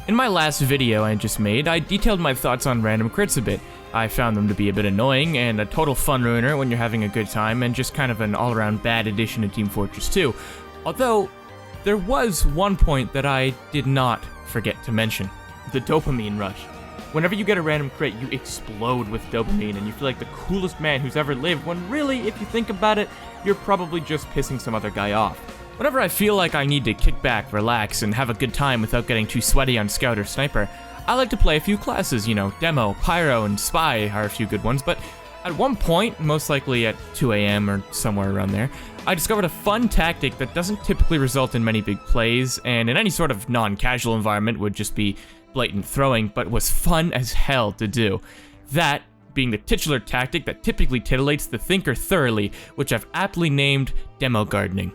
In my last video I just made, I detailed my thoughts on random crits a bit. I found them to be a bit annoying and a total fun ruiner when you're having a good time, and just kind of an all-around bad addition to Team Fortress 2. Although, there was one point that I did not forget to mention. The dopamine rush. Whenever you get a random crit, you explode with dopamine and you feel like the coolest man who's ever lived, when really, if you think about it, you're probably just pissing some other guy off. Whenever I feel like I need to kick back, relax, and have a good time without getting too sweaty on Scout or Sniper, I like to play a few classes, Demo, Pyro, and Spy are a few good ones, but at one point, most likely at 2 AM or somewhere around there, I discovered a fun tactic that doesn't typically result in many big plays, and in any sort of non-casual environment would just be blatant throwing, but was fun as hell to do. That being the titular tactic that typically titillates the thinker thoroughly, which I've aptly named Demo Gardening.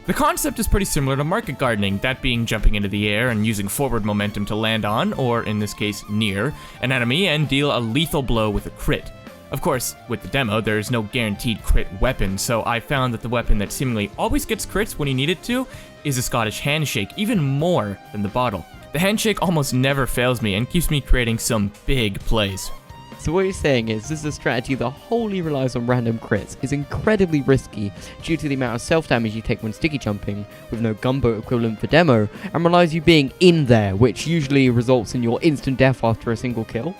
The concept is pretty similar to market gardening, that being jumping into the air and using forward momentum to land on, or in this case, near, an enemy and deal a lethal blow with a crit. Of course, with the demo, there is no guaranteed crit weapon, so I found that the weapon that seemingly always gets crits when you need it to is a Scottish handshake, even more than the bottle. The handshake almost never fails me and keeps me creating some big plays. So what you're saying is this is a strategy that wholly relies on random crits, is incredibly risky due to the amount of self-damage you take when sticky jumping, with no gunboat equivalent for demo, and relies you being in there, which usually results in your instant death after a single kill?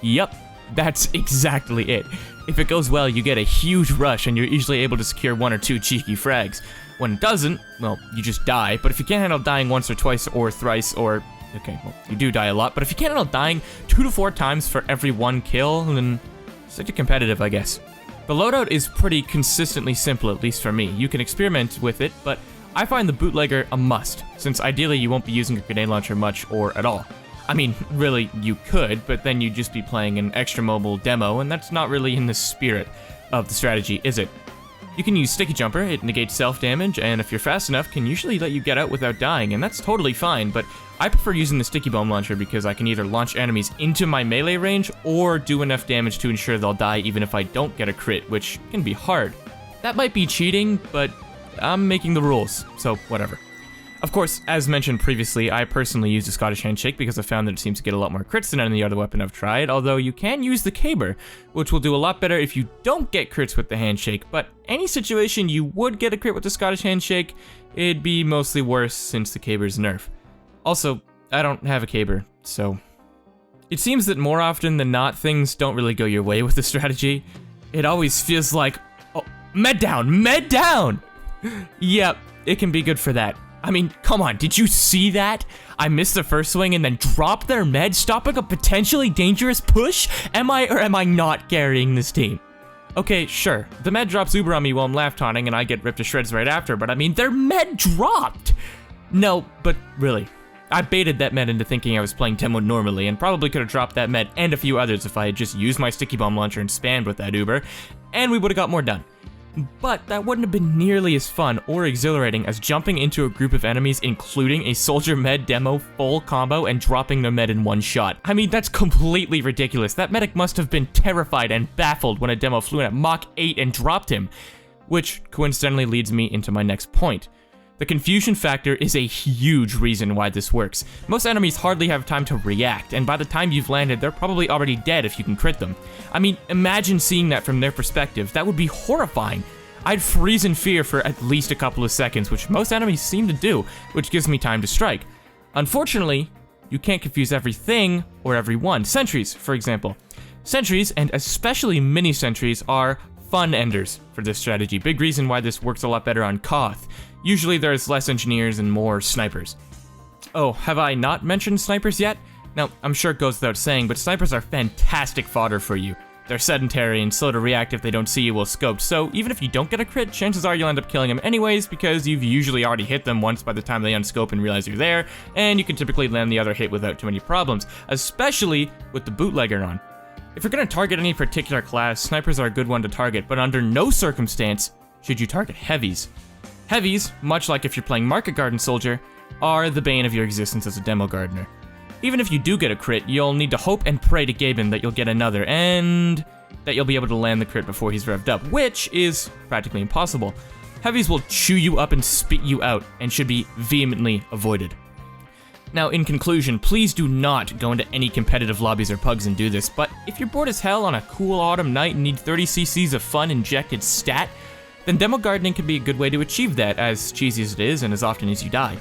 Yep, that's exactly it. If it goes well, you get a huge rush and you're usually able to secure 1 or 2 cheeky frags. When it doesn't, well, you just die, but if you can't handle dying once or twice or thrice or... okay, well, you do die a lot, but if you can't handle dying 2 to 4 times for every 1 kill, then such a competitive, I guess. The loadout is pretty consistently simple, at least for me. You can experiment with it, but I find the bootlegger a must, since ideally you won't be using a grenade launcher much or at all. I mean, really, you could, but then you'd just be playing an extra mobile demo, and that's not really in the spirit of the strategy, is it? You can use Sticky Jumper, it negates self-damage, and if you're fast enough, can usually let you get out without dying, and that's totally fine, but I prefer using the Sticky Bomb Launcher because I can either launch enemies into my melee range, or do enough damage to ensure they'll die even if I don't get a crit, which can be hard. That might be cheating, but I'm making the rules, so whatever. Of course, as mentioned previously, I personally use the Scottish Handshake because I found that it seems to get a lot more crits than any other weapon I've tried, although you can use the Caber, which will do a lot better if you don't get crits with the Handshake, but any situation you would get a crit with the Scottish Handshake, it'd be mostly worse since the Caber's nerf. Also, I don't have a Caber, so... it seems that more often than not, things don't really go your way with the strategy. It always feels like, oh, med down, med down! Yep, it can be good for that. I mean, come on, did you see that? I missed the first swing and then dropped their med, stopping a potentially dangerous push? Am I or am I not carrying this team? Okay, sure, the med drops Uber on me while I'm laugh taunting and I get ripped to shreds right after, but I mean, their med dropped! No, but really, I baited that med into thinking I was playing demo normally and probably could have dropped that med and a few others if I had just used my Sticky Bomb Launcher and spammed with that Uber, and we would have got more done. But that wouldn't have been nearly as fun or exhilarating as jumping into a group of enemies, including a soldier med demo full combo and dropping their med in one shot. I mean, that's completely ridiculous. That medic must have been terrified and baffled when a demo flew in at Mach 8 and dropped him. Which coincidentally leads me into my next point. The confusion factor is a huge reason why this works. Most enemies hardly have time to react, and by the time you've landed, they're probably already dead if you can crit them. I mean, imagine seeing that from their perspective. That would be horrifying. I'd freeze in fear for at least a couple of seconds, which most enemies seem to do, which gives me time to strike. Unfortunately, you can't confuse everything or everyone. Sentries, for example. Sentries, and especially mini-sentries, are fun enders for this strategy. Big reason why this works a lot better on Koth. Usually there's less engineers and more snipers. Oh, have I not mentioned snipers yet? Now, I'm sure it goes without saying, but snipers are fantastic fodder for you. They're sedentary and slow to react if they don't see you while scoped, so even if you don't get a crit, chances are you'll end up killing them anyways because you've usually already hit them once by the time they unscope and realize you're there, and you can typically land the other hit without too many problems, especially with the bootlegger on. If you're going to target any particular class, snipers are a good one to target, but under no circumstance should you target heavies. Heavies, much like if you're playing Market Garden Soldier, are the bane of your existence as a demo gardener. Even if you do get a crit, you'll need to hope and pray to Gaben that you'll get another, and that you'll be able to land the crit before he's revved up, which is practically impossible. Heavies will chew you up and spit you out, and should be vehemently avoided. Now, in conclusion, please do not go into any competitive lobbies or pugs and do this, but if you're bored as hell on a cool autumn night and need 30 cc's of fun injected stat, then demo gardening can be a good way to achieve that, as cheesy as it is and as often as you die.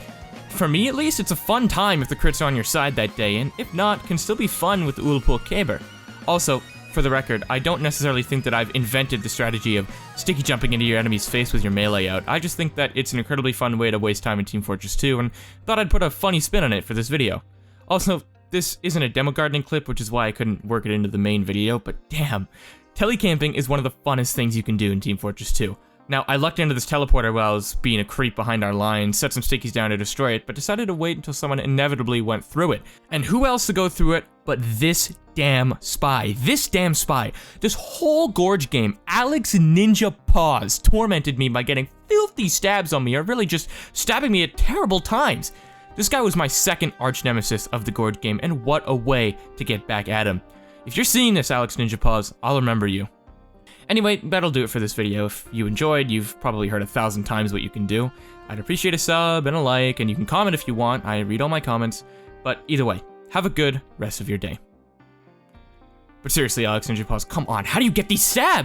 For me at least, it's a fun time if the crits are on your side that day, and if not, can still be fun with the Ulapul Caber. Also, for the record, I don't necessarily think that I've invented the strategy of sticky jumping into your enemy's face with your melee out. I just think that it's an incredibly fun way to waste time in Team Fortress 2, and thought I'd put a funny spin on it for this video. Also, this isn't a demo gardening clip, which is why I couldn't work it into the main video, but damn, telecamping is one of the funnest things you can do in Team Fortress 2. Now, I lucked into this teleporter while I was being a creep behind our line, set some stickies down to destroy it, but decided to wait until someone inevitably went through it. And who else to go through it but this damn spy. This damn spy. This whole Gorge game, Alex Ninja Paws tormented me by getting filthy stabs on me, or really just stabbing me at terrible times. This guy was my second arch nemesis of the Gorge game, and what a way to get back at him. If you're seeing this, Alex Ninja Paws, I'll remember you. Anyway, that'll do it for this video. If you enjoyed, you've probably heard 1,000 times what you can do. I'd appreciate a sub and a like, and you can comment if you want. I read all my comments. But either way, have a good rest of your day. But seriously, Alex Ninja Paws, come on, how do you get these stabs?